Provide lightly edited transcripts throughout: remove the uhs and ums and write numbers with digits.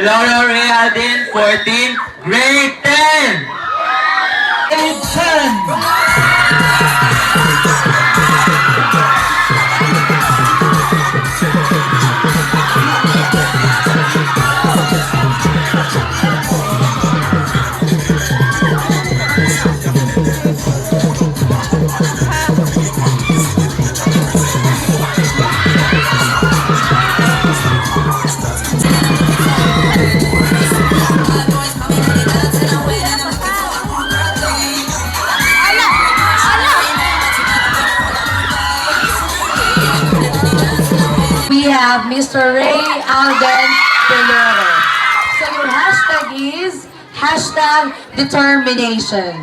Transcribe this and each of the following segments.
Laura Ray Aldin, 14, grade 10. Grade 10. We have Mr. Ray Alden Pelero. So your hashtag is hashtag determination.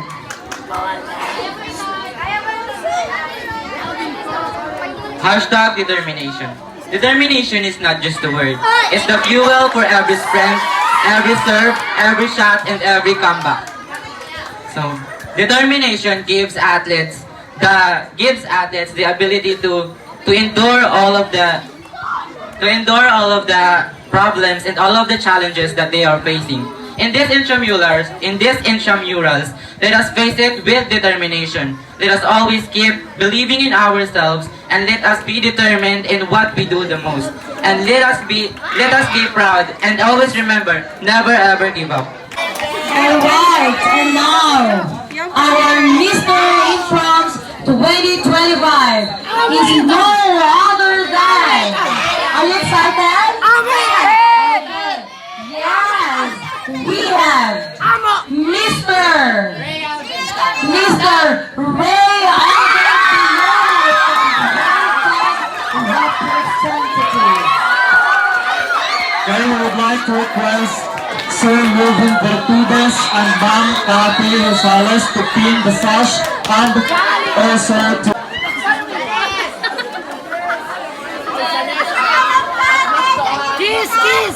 Hashtag determination. Determination is not just a word. It's the fuel for every sprint, every serve, every shot, and every comeback. So, determination gives athletes the ability to endure all of the problems and all of the challenges that they are facing. In these intramurals, let us face it with determination. Let us always keep believing in ourselves, and let us be determined in what we do the most. And let us be proud, and always remember, never ever give up. Alright, and now, our Mr. Intrams 2025 is no other than... Are you excited? Yes! We have Mr. Ray Alden representative. Then we would like to request Sir Melvin Bertudes and Ma'am Cathy Rosales to pin the sash and also to... Kiss, kiss!